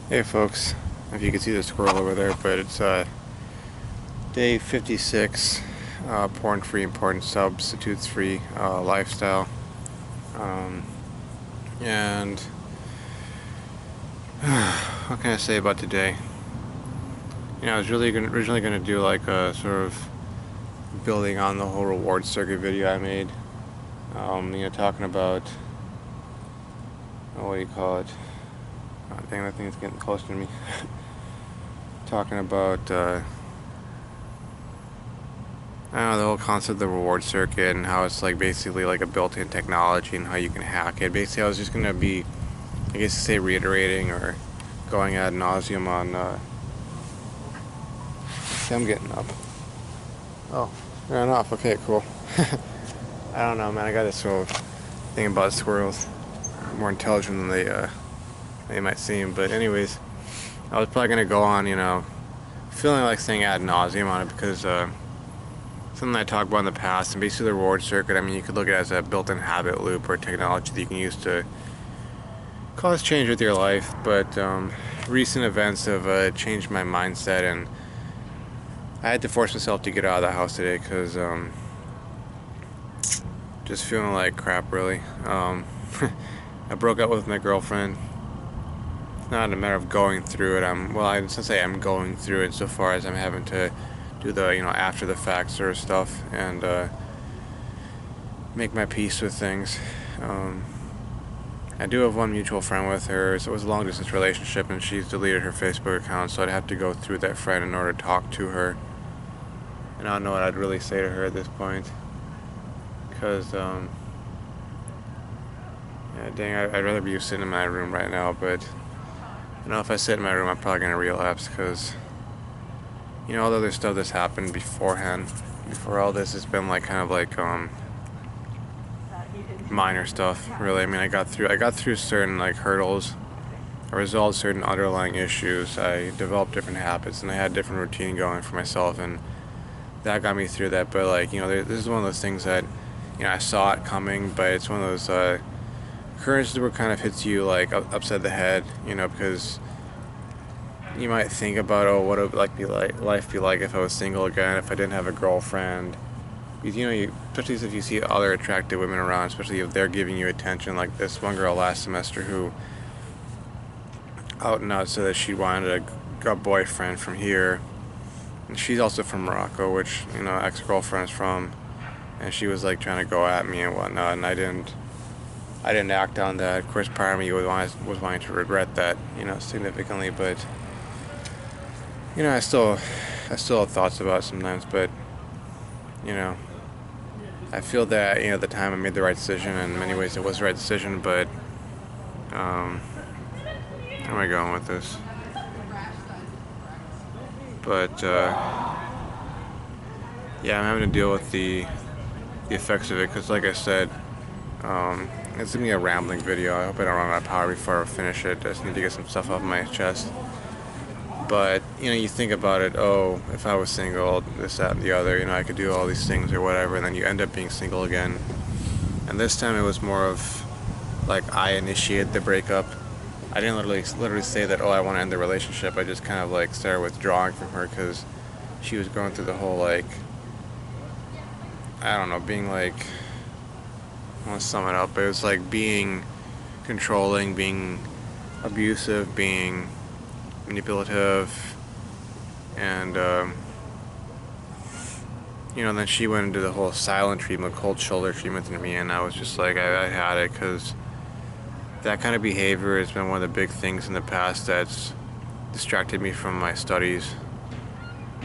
Hey folks, if you can see the squirrel over there, but it's day 56, porn-free and porn substitutes-free lifestyle. Um, and what can I say about today? I was originally gonna do like a sort of building on the whole reward circuit video I made. Talking about what do you call it? Oh, dang, that thing's getting close to me. Talking about, I don't know, the whole concept of the reward circuit and how it's like basically like a built-in technology and how you can hack it. Basically, I was just gonna be, I guess, say reiterating or going ad nauseum on. See, I'm getting up. Oh, ran off. Okay, cool. I don't know, man. I got this sort of thing about squirrels. More intelligent than they might seem. But anyways, I was probably gonna go on, feeling like saying ad nauseum on it because something I talked about in the past, and basically the reward circuit. I mean, you could look at it as a built-in habit loop or technology that you can use to cause change with your life. But recent events have changed my mindset, and I had to force myself to get out of the house today because just feeling like crap, really. I broke up with my girlfriend. It's not a matter of going through it. I should say I'm going through it so far as I'm having to do the, after the fact sort of stuff and make my peace with things. I do have one mutual friend with her, so it was a long distance relationship, and she's deleted her Facebook account, so I'd have to go through that friend in order to talk to her. And I don't know what I'd really say to her at this point, because yeah, dang, I'd rather be sitting in my room right now, but if I sit in my room, I'm probably gonna relapse, because all the other stuff that's happened beforehand, before all this, has been like kind of like minor stuff, really. I mean, I got through certain like hurdles. I resolved certain underlying issues. I developed different habits, and I had different routine going for myself, and that got me through that. But like, this is one of those things that I saw it coming, but it's one of those occurrences where it kind of hits you like upside the head, because you might think about, oh, what would life be like if I was single again, if I didn't have a girlfriend. Especially if you see other attractive women around, especially if they're giving you attention, like this one girl last semester who out and out said that she wanted a boyfriend from here, and she's also from Morocco, which ex-girlfriend is from, and she was like trying to go at me and whatnot, and I didn't act on that. Of course, part of me was wanting to regret that, significantly, but I still have thoughts about it sometimes, but I feel that at the time I made the right decision. In many ways, it was the right decision, but where am I going with this? But yeah, I'm having to deal with the effects of it, because like I said, it's gonna be a rambling video. I hope I don't run out of power before I finish it. I just need to get some stuff off my chest. But you think about it, oh, if I was single, this, that, and the other, I could do all these things or whatever, and then you end up being single again. And this time it was more of like I initiated the breakup. I didn't literally say that, oh, I want to end the relationship. I just kind of like started withdrawing from her because she was going through the whole like, I don't know, being like, I want to sum it up, but it was like being controlling, being abusive, being manipulative, and then she went into the whole silent treatment, cold shoulder treatment to me, and I was just like, I had it, because that kind of behavior has been one of the big things in the past that's distracted me from my studies.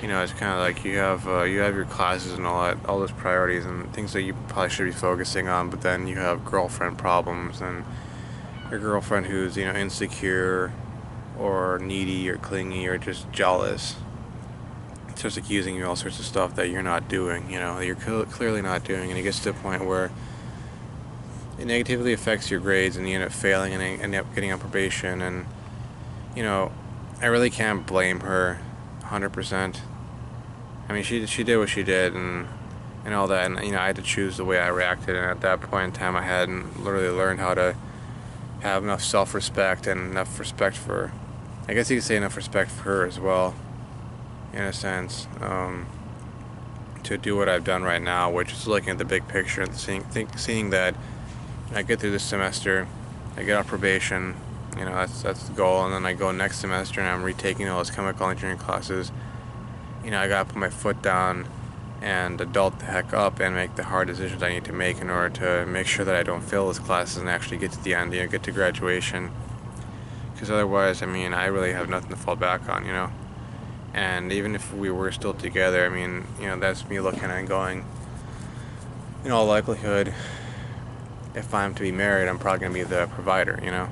It's kind of like you have your classes and all those priorities and things that you probably should be focusing on, but then you have girlfriend problems and your girlfriend who's insecure or needy or clingy or just jealous, starts accusing you of all sorts of stuff that you're not doing, that you're clearly not doing, and it gets to a point where it negatively affects your grades and you end up failing and end up getting on probation. And I really can't blame her 100%. I mean, she did what she did and all that, and I had to choose the way I reacted, and at that point in time I hadn't literally learned how to have enough self-respect and enough respect for I guess you could say enough respect for her as well, in a sense, to do what I've done right now, which is looking at the big picture and seeing that I get through this semester, I get off probation, you know, that's the goal, and then I go next semester and I'm retaking all those chemical engineering classes. You know, I gotta put my foot down and adult the heck up and make the hard decisions I need to make in order to make sure that I don't fail those classes and actually get to the end, you know, get to graduation. Because otherwise, I mean, I really have nothing to fall back on, you know. And even if we were still together, I mean, you know, that's me looking at it and going, in all likelihood, if I'm to be married, I'm probably going to be the provider, you know.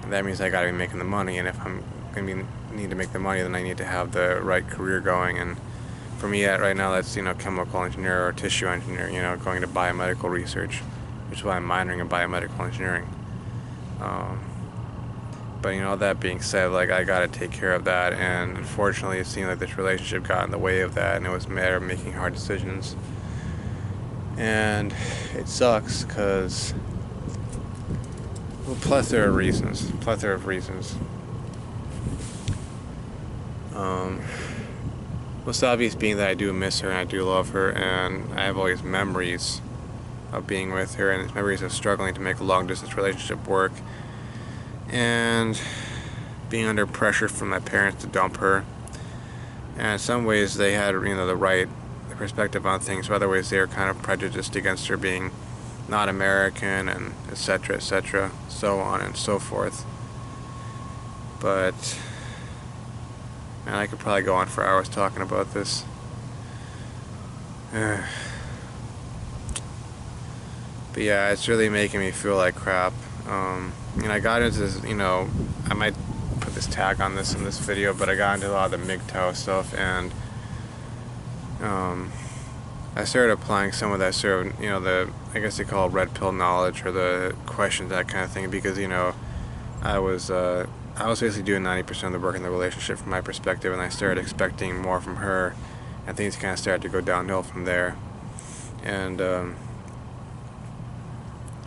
And that means I got to be making the money, and if I'm going to need to make the money, then I need to have the right career going. And for me, right now, that's, you know, chemical engineer or tissue engineer, you know, going to biomedical research, which is why I'm minoring in biomedical engineering. But, you know, that being said, like, I got to take care of that, and unfortunately it seemed like this relationship got in the way of that, and it was a matter of making hard decisions. And it sucks because, well, plethora of reasons. Most obvious being that I do miss her and I do love her, and I have always memories of being with her and memories of struggling to make a long distance relationship work, and being under pressure from my parents to dump her. And in some ways they had, you know, the right perspective on things, but other ways they were kind of prejudiced against her being not American, and etc., so on and so forth. But man, I could probably go on for hours talking about this. But yeah, it's really making me feel like crap. And I got into this, you know, I might put this tag on this in this video, but I got into a lot of the MGTOW stuff, and I started applying some of that sort of, you know, the, I guess they call it red pill knowledge, or the questions, that kind of thing, because, you know, I was basically doing 90% of the work in the relationship from my perspective, and I started expecting more from her, and things kind of started to go downhill from there. And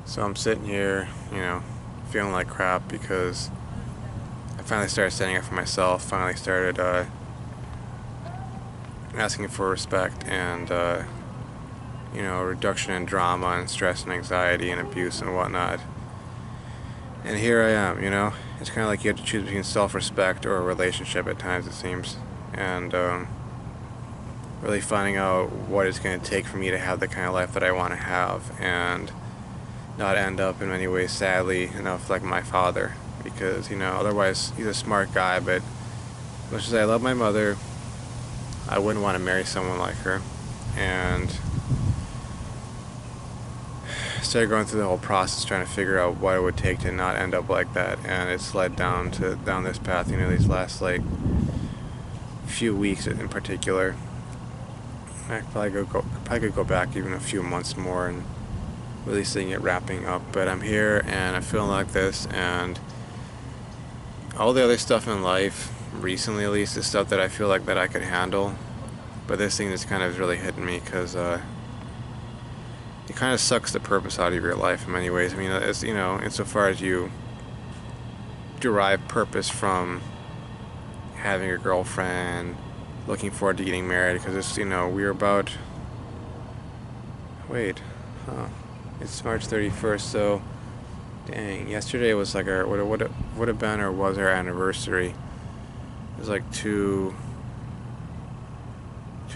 so I'm sitting here, you know, feeling like crap because I finally started standing up for myself, finally started asking for respect and, you know, reduction in drama and stress and anxiety and abuse and whatnot. And here I am, you know. It's kind of like you have to choose between self-respect or a relationship at times, it seems. And really finding out what it's going to take for me to have the kind of life that I want to have, and not end up in many ways, sadly enough, like my father. Because, you know, otherwise he's a smart guy, but as much as I love my mother, I wouldn't want to marry someone like her. And started going through the whole process trying to figure out what it would take to not end up like that, and it's led down this path, you know, these last like few weeks in particular. I probably could go back even a few months more and really seeing it wrapping up, but I'm here and I'm feeling like this, and all the other stuff in life recently, at least, is stuff that I feel like that I could handle, but this thing just kind of really hitting me because it kind of sucks the purpose out of your life in many ways. I mean, it's, you know, insofar as you derive purpose from having a girlfriend, looking forward to getting married, because it's, you know, we're about, it's March 31st, so dang, yesterday was like our, would have been or was our anniversary. It was like two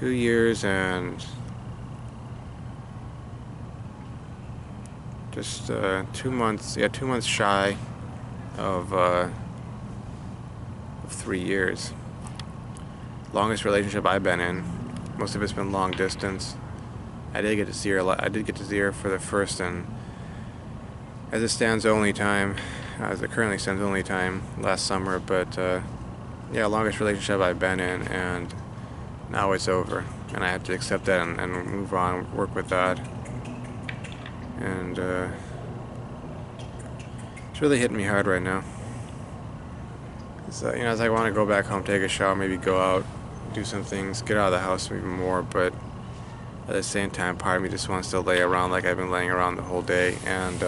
years and just 2 months, 2 months shy of 3 years. Longest relationship I've been in. Most of it's been long distance. I did get to see her for the first, and as it stands, only time, as it currently stands, only time last summer. But yeah, longest relationship I've been in, and now it's over, and I have to accept that and move on, work with that. And it's really hitting me hard right now. It's, you know, as I want to go back home, take a shower, maybe go out, do some things, get out of the house even more, but at the same time, part of me just wants to lay around like I've been laying around the whole day and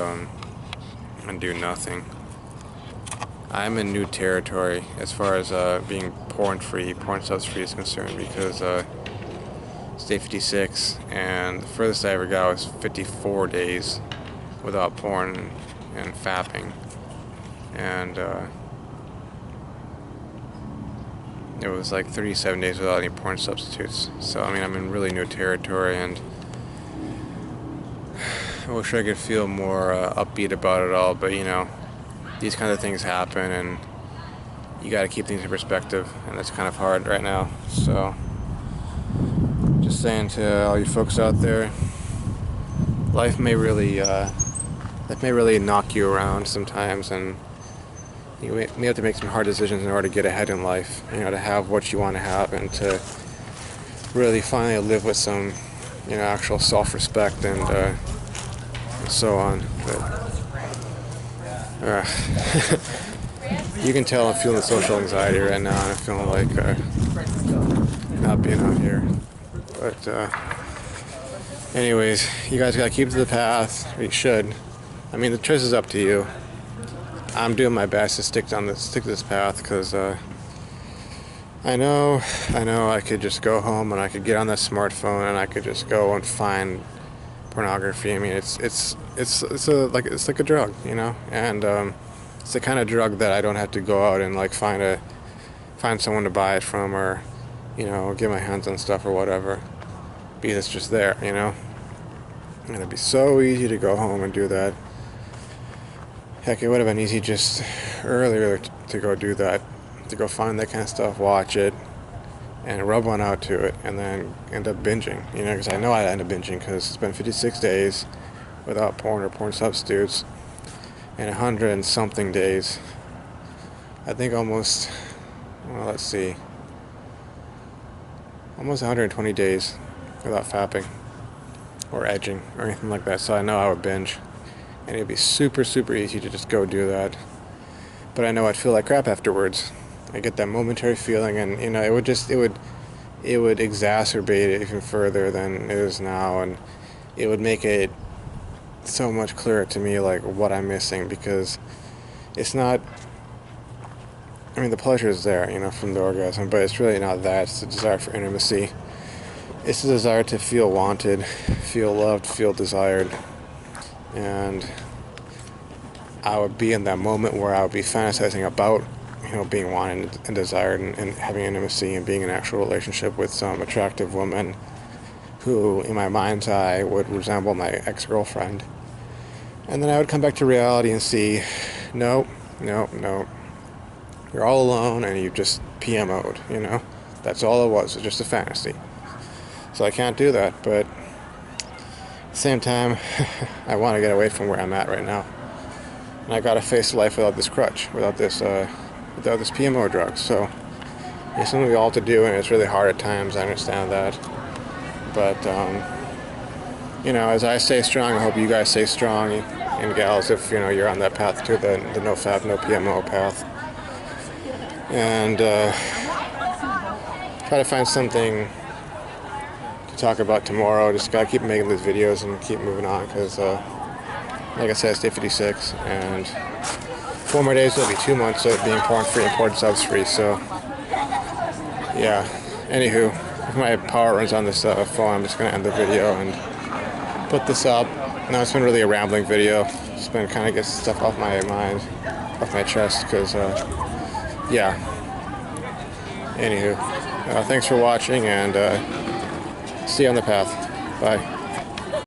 do nothing. I'm in new territory as far as being porn-free, porn subs free is concerned, because it's day 56, and the furthest I ever got was 54 days without porn and fapping, and it was like 37 days without any porn substitutes. So I mean, I'm in really new territory, and I wish I could feel more upbeat about it all, but you know, these kind of things happen, and you got to keep things in perspective, and that's kind of hard right now. So just saying to all you folks out there, life may really knock you around sometimes, and you may have to make some hard decisions in order to get ahead in life, you know, to have what you want to have, and to really finally live with some, you know, actual self-respect and so on. But you can tell I'm feeling social anxiety right now, and I'm feeling like not being out here. But anyways, you guys gotta keep to the path, or you should. I mean, the choice is up to you. I'm doing my best to stick to this path, because I know I could just go home and I could get on that smartphone and I could just go and find pornography. I mean, it's like a drug, you know, and it's the kind of drug that I don't have to go out and like find someone to buy it from, or you know, get my hands on stuff or whatever, because it's just there, you know. And it'd be so easy to go home and do that. Heck, it would have been easy just earlier to go do that, to go find that kind of stuff, watch it, and rub one out to it, and then end up binging, you know, because I know I'd end up binging, because it's been 56 days without porn or porn substitutes, and 100 and something days, I think almost, well, let's see, almost 120 days without fapping or edging or anything like that. So I know I would binge, and it'd be super easy to just go do that, but I know I'd feel like crap afterwards. I get that momentary feeling, and you know, it would exacerbate it even further than it is now, and it would make it so much clearer to me like what I'm missing, because it's not, I mean, the pleasure is there, you know, from the orgasm, but it's really not that. It's the desire for intimacy. It's the desire to feel wanted, feel loved, feel desired. And I would be in that moment where I would be fantasizing about, you know, being wanted and desired, and having intimacy and being in an actual relationship with some attractive woman who, in my mind's eye, would resemble my ex-girlfriend. And then I would come back to reality and see, no, you're all alone and you just PMO'd, you know? That's all it was just a fantasy. So I can't do that, but at the same time, I want to get away from where I'm at right now. And I gotta face life without this crutch, without this PMO drug. So it's something we all have to do, and it's really hard at times, I understand that. But, you know, as I stay strong, I hope you guys stay strong, and gals, if, you know, you're on that path to the Nofap, no PMO path. And try to find something to talk about tomorrow. Just gotta keep making these videos and keep moving on, because like I said, it's day 56, and 4 more days will be 2 months of being porn free and porn subs free. So yeah, anywho, if my power runs on this phone, I'm just gonna end the video and put this up. Now, it's been really a rambling video. It's been kind of get stuff off my mind, off my chest, because yeah. Anywho, thanks for watching, and see you on the path. Bye.